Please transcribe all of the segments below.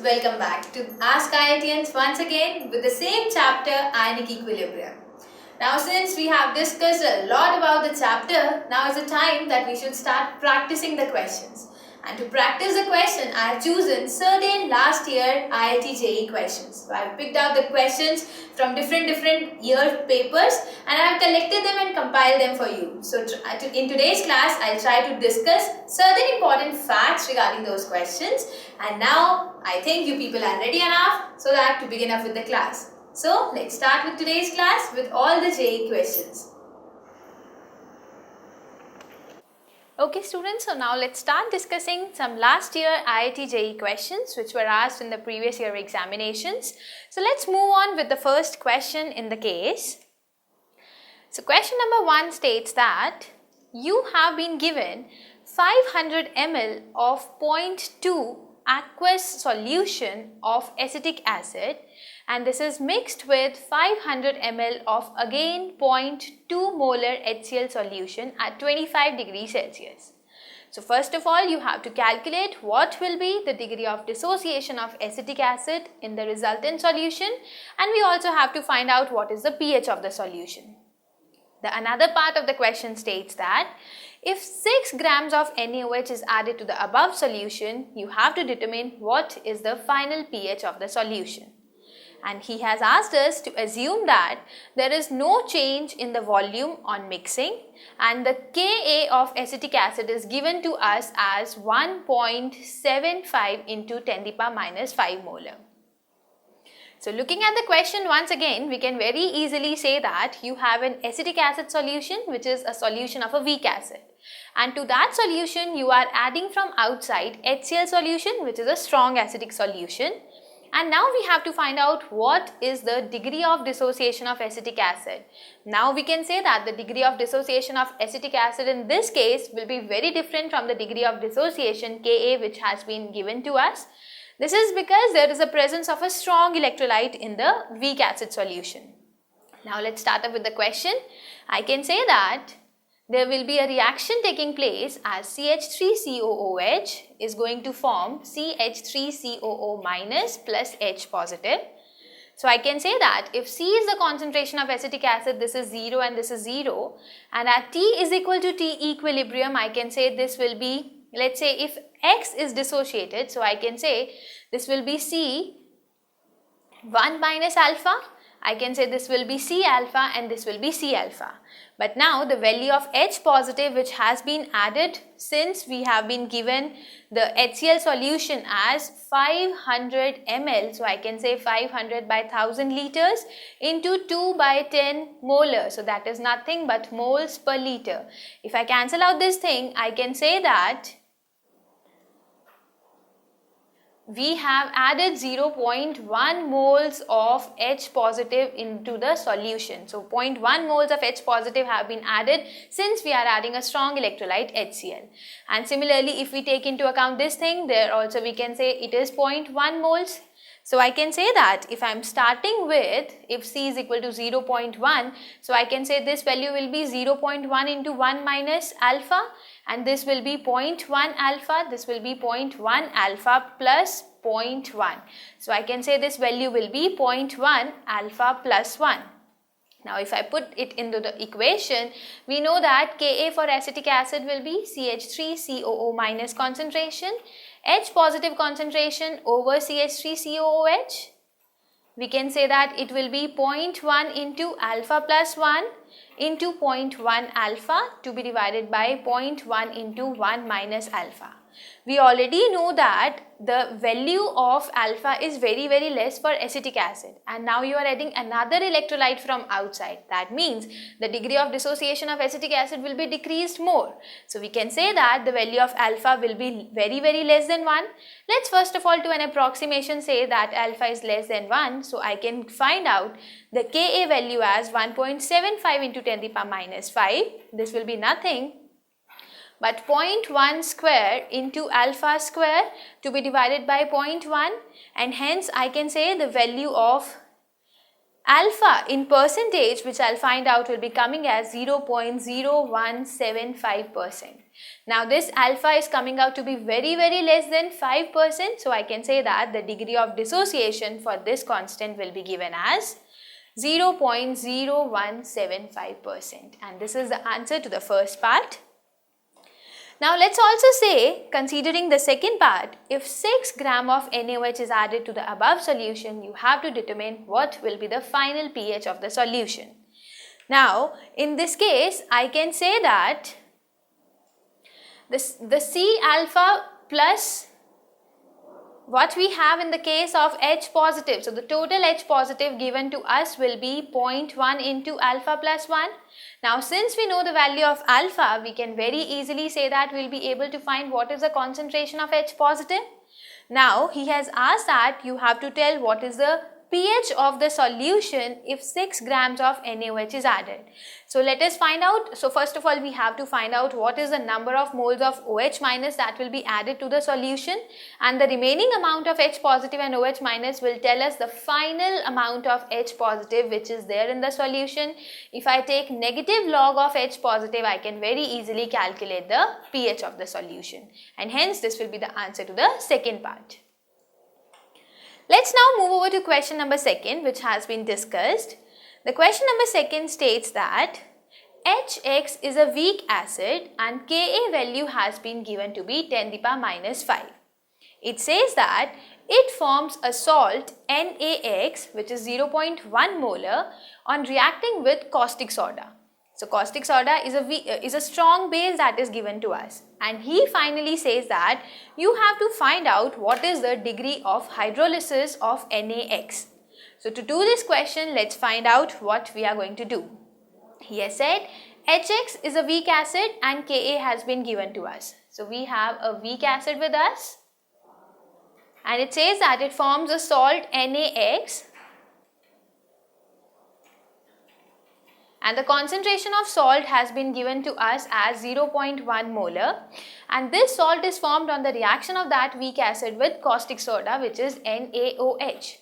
welcome back to Ask IITians once again with the same chapter Ionic Equilibrium. Now since we have discussed a lot about the chapter, now is the time that we should start practicing the questions. And to practice the question, I have chosen certain last year IIT JEE questions. So I have picked out the questions from different year papers and I have collected them and compiled them for you. So in today's class, I'll try to discuss certain important facts regarding those questions. And now I think you people are ready enough so that to begin up with the class. So let's start with today's class with all the JEE questions. Okay students, so now let's start discussing some last year IIT JEE questions which were asked in the previous year examinations. So let's move on with the first question in the case. So question number 1 states that you have been given 500 ml of 0.2 aqueous solution of acetic acid and this is mixed with 500 ml of again 0.2 molar HCl solution at 25 degrees Celsius. So first of all you have to calculate what will be the degree of dissociation of acetic acid in the resultant solution and we also have to find out what is the pH of the solution. The another part of the question states that if 6 grams of NaOH is added to the above solution, you have to determine what is the final pH of the solution. And he has asked us to assume that there is no change in the volume on mixing and the Ka of acetic acid is given to us as 1.75 into 10 to the power minus 5 molar. So looking at the question once again, we can very easily say that you have an acetic acid solution which is a solution of a weak acid. And to that solution you are adding from outside HCl solution which is a strong acidic solution. And now we have to find out what is the degree of dissociation of acetic acid. Now we can say that the degree of dissociation of acetic acid in this case will be very different from the degree of dissociation Ka which has been given to us. This is because there is a presence of a strong electrolyte in the weak acid solution. Now let's start up with the question. I can say that there will be a reaction taking place as CH3COOH is going to form CH3COO minus plus H positive. So I can say that if C is the concentration of acetic acid, this is 0 and this is 0 and at T is equal to T equilibrium, I can say this will be, let's say if X is dissociated, so I can say this will be C 1 minus alpha, I can say this will be C alpha and this will be C alpha. But now the value of H positive which has been added since we have been given the HCl solution as 500 ml. So I can say 500 by 1000 liters into 2 by 10 molar. So that is nothing but moles per liter. If I cancel out this thing, I can say that we have added 0.1 moles of H positive into the solution. So 0.1 moles of H positive have been added since we are adding a strong electrolyte HCl. And similarly, if we take into account this thing, there also we can say it is 0.1 moles. So I can say that if I am starting with, if C is equal to 0.1, so I can say this value will be 0.1 into 1 minus alpha and this will be 0.1 alpha, this will be 0.1 alpha plus 0.1. So I can say this value will be 0.1 alpha plus 1. Now if I put it into the equation, we know that Ka for acetic acid will be CH3COO minus concentration, H positive concentration over CH3COOH. We can say that it will be 0.1 into alpha plus 1 into 0.1 alpha to be divided by 0.1 into 1 minus alpha. We already know that the value of alpha is very less for acetic acid and now you are adding another electrolyte from outside. That means the degree of dissociation of acetic acid will be decreased more. So we can say that the value of alpha will be very less than 1. Let's first of all to an approximation say that alpha is less than 1. So I can find out the Ka value as 1.75 into 10 to the power minus 5. This will be nothing but 0.1 square into alpha square to be divided by 0.1 and hence I can say the value of alpha in percentage which I'll find out will be coming as 0.0175%. Now this alpha is coming out to be very less than 5%, so I can say that the degree of dissociation for this constant will be given as 0.0175%, and this is the answer to the first part. Now let's also say, considering the second part, if 6 gram of NaOH is added to the above solution, you have to determine what will be the final pH of the solution. Now in this case, I can say that the C alpha plus what we have in the case of H positive, so the total H positive given to us will be 0.1 into alpha plus 1. Now since we know the value of alpha, we can very easily say that we will be able to find what is the concentration of H positive. Now he has asked that you have to tell what is the pH of the solution if 6 grams of NaOH is added. So let us find out. So first of all, we have to find out what is the number of moles of OH minus that will be added to the solution, and the remaining amount of H positive and OH minus will tell us the final amount of H positive which is there in the solution. If I take negative log of H positive, I can very easily calculate the pH of the solution, and hence this will be the answer to the second part. Let's now move over to question number 2, which has been discussed. The question number 2 states that HX is a weak acid and Ka value has been given to be 10 to the power minus 5. It says that it forms a salt NaX, which is 0.1 molar, on reacting with caustic soda. So caustic soda is a strong base that is given to us, and he finally says that you have to find out what is the degree of hydrolysis of NaX. So to do this question, let's find out what we are going to do. He has said HX is a weak acid and Ka has been given to us. So we have a weak acid with us, and it says that it forms a salt NaX, and the concentration of salt has been given to us as 0.1 molar, and this salt is formed on the reaction of that weak acid with caustic soda, which is NaOH.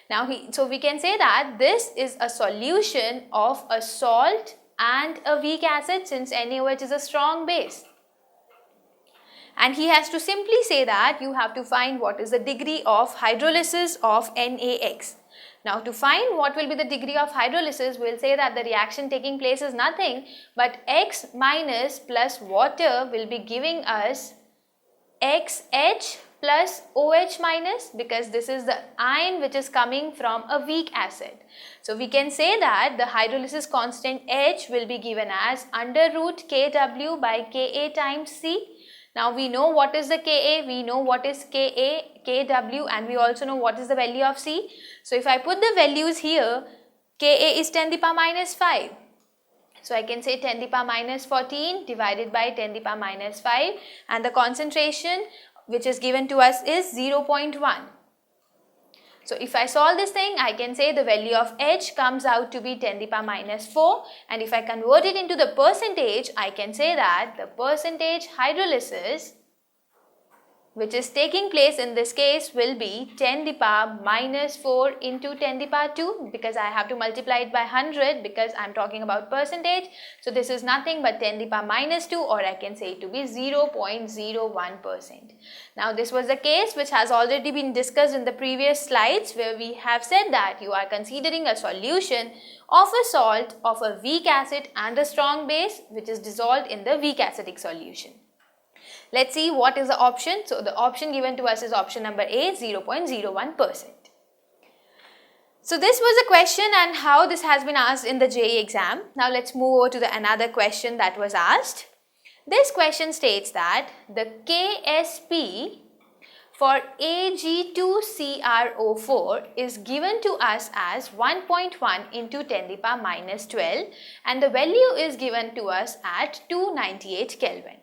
Now so we can say that this is a solution of a salt and a weak acid, since NaOH is a strong base. And he has to simply say that you have to find what is the degree of hydrolysis of NaX. Now to find what will be the degree of hydrolysis, we will say that the reaction taking place is nothing but X minus plus water will be giving us XH plus OH minus, because this is the ion which is coming from a weak acid. So we can say that the hydrolysis constant H will be given as under root Kw by Ka times C. Now we know what is the Ka, we know what is Kw, and we also know what is the value of C. So if I put the values here, Ka is 10 to the power minus 5. So I can say 10 to the power minus 14 divided by 10 to the power minus 5, and the concentration which is given to us is 0.1. So if I solve this thing, I can say the value of H comes out to be 10 to the power minus 4, and if I convert it into the percentage, I can say that the percentage hydrolysis which is taking place in this case will be 10 to the power minus 4 into 10 to the power 2, because I have to multiply it by 100 because I am talking about percentage. So this is nothing but 10 to the power minus 2, or I can say it to be 0.01%. Now this was the case which has already been discussed in the previous slides, where we have said that you are considering a solution of a salt of a weak acid and a strong base which is dissolved in the weak acidic solution. Let's see what is the option. So the option given to us is option number A, 0.01%. So this was the question and how this has been asked in the JEE exam. Now let's move over to another question that was asked. This question states that the KSP for Ag2CrO4 is given to us as 1.1 into 10 to the power minus 12, and the value is given to us at 298 Kelvin.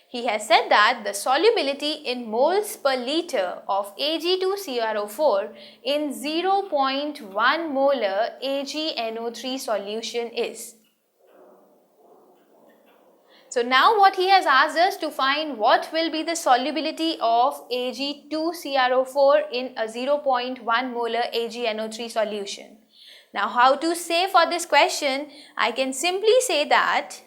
He has said that the solubility in moles per liter of Ag2CrO4 in 0.1 molar AgNO3 solution is. So now what he has asked us to find what will be the solubility of Ag2CrO4 in a 0.1 molar AgNO3 solution. Now how to say for this question, I can simply say that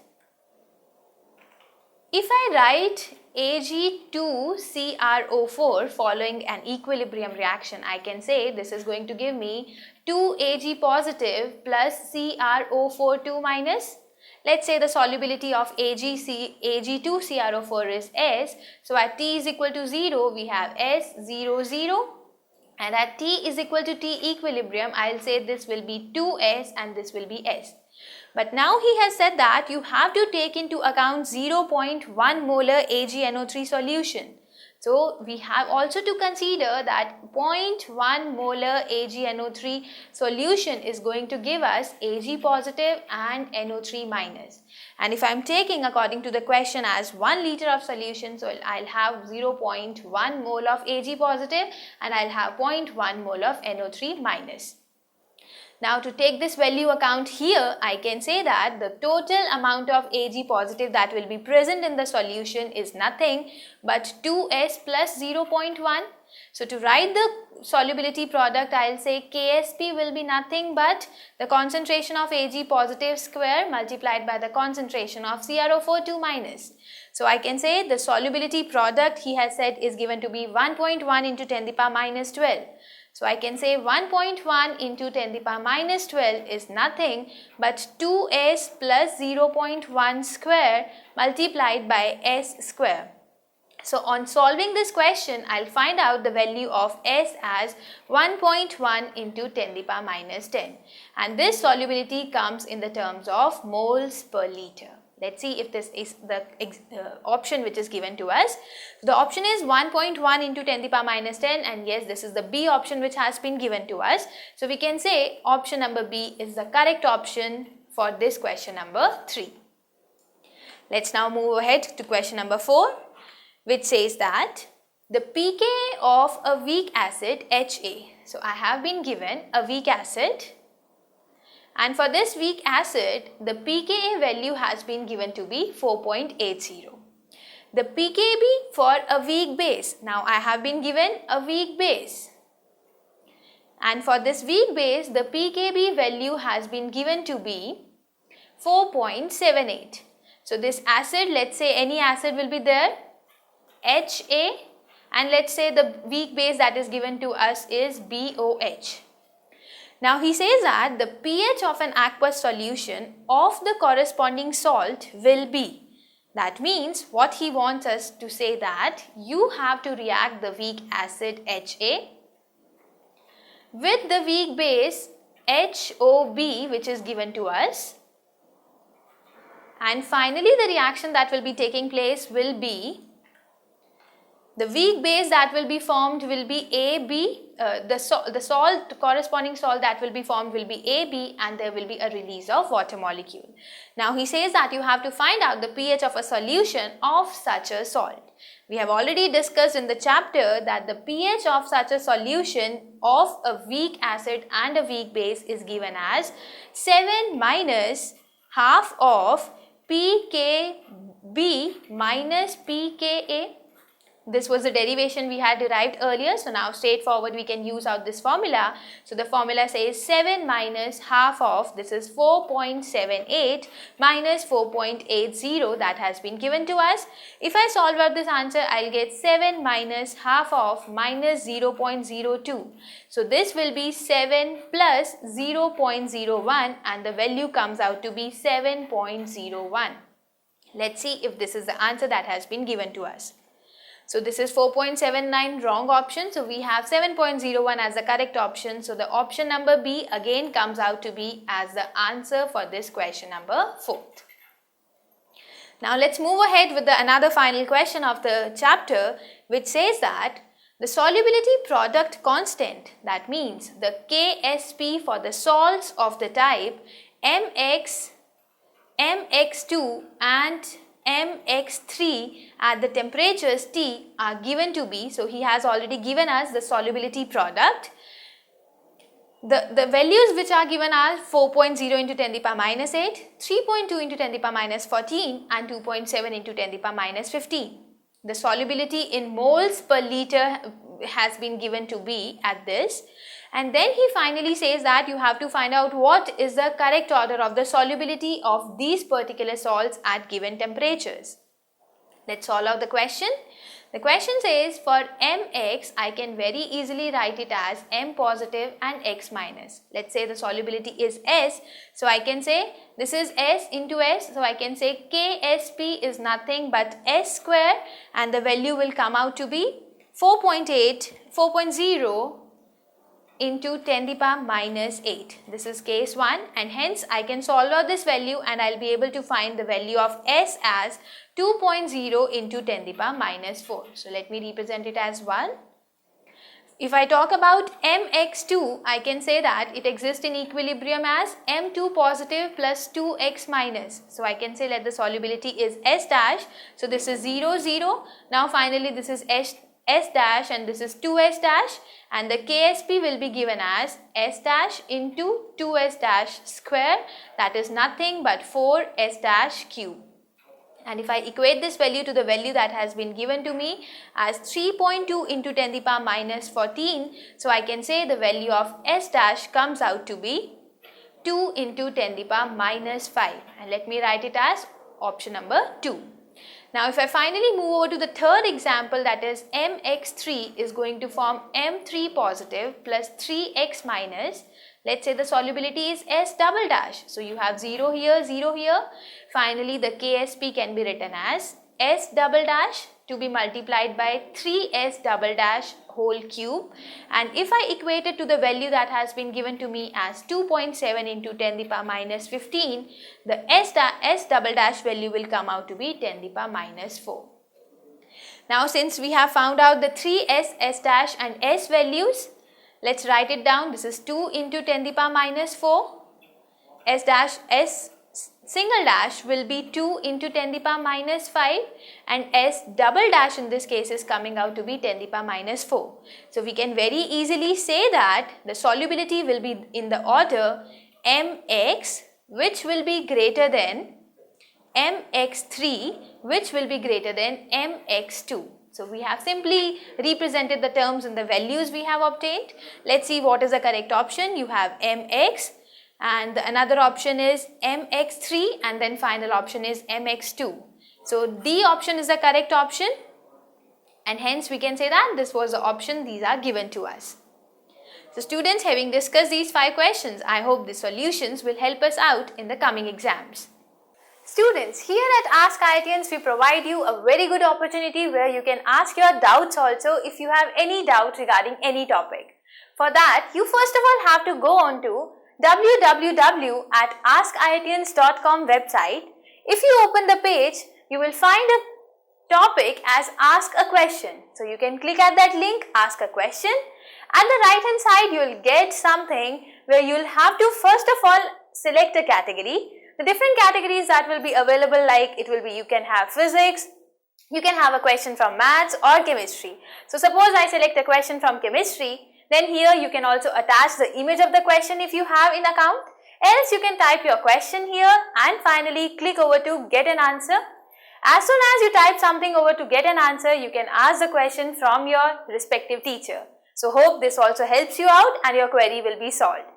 If I write Ag2CrO4 following an equilibrium reaction, I can say this is going to give me 2Ag positive plus CrO4 2 minus. Let's say the solubility of Ag2CrO4 is S. So at T is equal to 0, we have S 0 0. And at T is equal to T equilibrium, I'll say this will be 2S and this will be S. But now he has said that you have to take into account 0.1 molar AgNO3 solution. So we have also to consider that 0.1 molar AgNO3 solution is going to give us Ag positive and NO3 minus. And if I am taking according to the question as 1 liter of solution, so I'll have 0.1 mole of Ag positive and I'll have 0.1 mole of NO3 minus. Now to take this value account here, I can say that the total amount of Ag positive that will be present in the solution is nothing but 2S plus 0.1. So to write the solubility product, I'll say KSP will be nothing but the concentration of Ag positive square multiplied by the concentration of CrO4 2 minus. So I can say the solubility product he has said is given to be 1.1 into 10 to the power minus 12. So I can say 1.1 into 10 to the power minus 12 is nothing but 2S plus 0.1 square multiplied by S square. So on solving this question, I'll find out the value of S as 1.1 into 10 to the power minus 10. And this solubility comes in the terms of moles per liter. Let's see if this is the option which is given to us. The option is 1.1 into 10 to the power minus 10, and yes, this is the B option which has been given to us. So we can say option number B is the correct option for this question number 3. Let's now move ahead to question number 4, which says that the pKa of a weak acid HA. So I have been given a weak acid. And for this weak acid, the pKa value has been given to be 4.80. The pKb for a weak base, now I have been given a weak base. And for this weak base, the pKb value has been given to be 4.78. So this acid, let's say any acid will be there, HA, and let's say the weak base that is given to us is BOH. Now he says that the pH of an aqueous solution of the corresponding salt will be. That means what he wants us to say that you have to react the weak acid HA with the weak base HOB which is given to us. And finally the reaction that will be taking place will be the weak base that will be formed will be AB, the corresponding salt that will be formed will be AB, and there will be a release of water molecule. Now he says that you have to find out the pH of a solution of such a salt. We have already discussed in the chapter that the pH of such a solution of a weak acid and a weak base is given as 7 minus half of pKb minus pKa. This was the derivation we had derived earlier, so now straightforward we can use out this formula. So the formula says 7 minus half of, this is 4.78 minus 4.80 that has been given to us. If I solve out this answer, I'll get 7 minus half of minus 0.02. So this will be 7 plus 0.01 and the value comes out to be 7.01. Let's see if this is the answer that has been given to us. So this is 4.79 wrong option. So we have 7.01 as the correct option. So the option number B again comes out to be as the answer for this question number 4. Now let's move ahead with another final question of the chapter, which says that the solubility product constant, that means the KSP for the salts of the type MX, MX2 and MX3 at the temperatures T are given to be, so he has already given us the solubility product. The values which are given are 4.0 into 10 to the power minus 8, 3.2 into 10 to the power minus 14 and 2.7 into 10 to the power minus 15. The solubility in moles per liter has been given to be at this. And then he finally says that you have to find out what is the correct order of the solubility of these particular salts at given temperatures. Let's solve out the question. The question says for mx, I can very easily write it as m positive and x minus. Let's say the solubility is S. So I can say this is S into S. So I can say KSP is nothing but S square, and the value will come out to be 4.0 into 10 to the power minus 8. This is case 1, and hence I can solve out this value and I'll be able to find the value of S as 2.0 into 10 to the power minus 4. So let me represent it as 1. If I talk about mx2, I can say that it exists in equilibrium as m2 positive plus 2x minus. So I can say that the solubility is S dash. So this is 0, 0. Now finally this is S dash and this is 2S dash, and the KSP will be given as S dash into 2S dash square, that is nothing but 4S dash cube. And if I equate this value to the value that has been given to me as 3.2 into 10 to the power minus 14, so I can say the value of S dash comes out to be 2 into 10 to the power minus 5, and let me write it as option number 2. Now if I finally move over to the third example, that is mx3 is going to form m3 positive plus 3x minus. Let's say the solubility is S double dash. So you have 0 here, 0 here. Finally the KSP can be written as S double dash to be multiplied by 3S double dash whole cube, and if I equate it to the value that has been given to me as 2.7 into 10 to the power minus 15, the S double dash value will come out to be 10 to the power minus 4. Now since we have found out the 3S, S dash and S values, let's write it down. This is 2 into 10 to the power minus 4. S dash, S single dash will be 2 into 10 to the power minus 5, and S double dash in this case is coming out to be 10 to the power minus 4. So we can very easily say that the solubility will be in the order mx, which will be greater than mx3, which will be greater than mx2. So we have simply represented the terms in the values we have obtained. Let's see what is the correct option. You have mx, and another option is mx3, and then final option is mx2. So D option is the correct option, and hence we can say that this was the option these are given to us. So students, having discussed these 5 questions, I hope the solutions will help us out in the coming exams. Students, here at Ask IITians we provide you a very good opportunity where you can ask your doubts also if you have any doubt regarding any topic. For that, you first of all have to go on to www.askiitians.com website. If you open the page, you will find a topic as Ask a Question. So you can click at that link, Ask a Question. At the right hand side, you will get something where you will have to first of all select a category. The different categories that will be available, like it will be, you can have physics, you can have a question from maths or chemistry. So suppose I select a question from chemistry, then here you can also attach the image of the question if you have in account. Else you can type your question here and finally click over to get an answer. As soon as you type something over to get an answer, you can ask the question from your respective teacher. So hope this also helps you out and your query will be solved.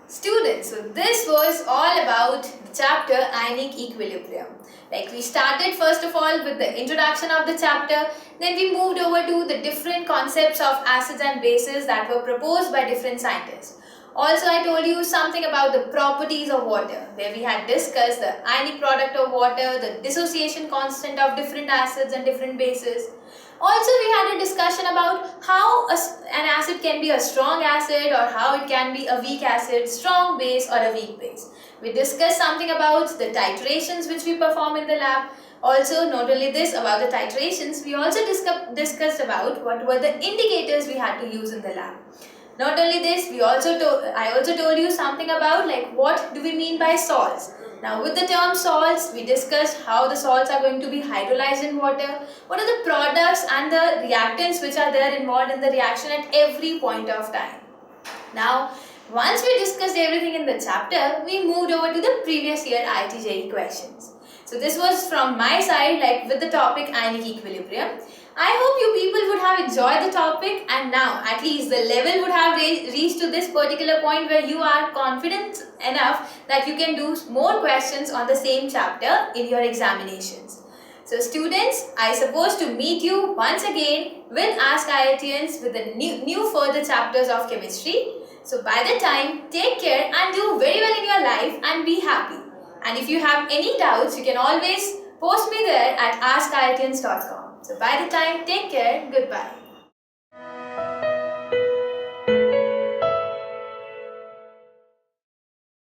Students, so this was all about the chapter Ionic Equilibrium. Like we started first of all with the introduction of the chapter, then we moved over to the different concepts of acids and bases that were proposed by different scientists. Also, I told you something about the properties of water, where we had discussed the ionic product of water, the dissociation constant of different acids and different bases. Also, we had a discussion about how an acid can be a strong acid or how it can be a weak acid, strong base or a weak base. We discussed something about the titrations which we perform in the lab. Also, not only this about the titrations, we also discussed about what were the indicators we had to use in the lab. Not only this, I also told you something about like what do we mean by salts. Now with the term salts, we discussed how the salts are going to be hydrolyzed in water, what are the products and the reactants which are there involved in the reaction at every point of time. Now, once we discussed everything in the chapter, we moved over to the previous year IIT JEE questions. So this was from my side, like with the topic Ionic Equilibrium. I hope you people would have enjoyed the topic, and now at least the level would have reached to this particular point where you are confident enough that you can do more questions on the same chapter in your examinations. So students, I suppose to meet you once again with Ask IITians with the new further chapters of chemistry. So by the time, take care and do very well in your life and be happy. And if you have any doubts, you can always post me there at askiitians.com. So by the time, take care, goodbye.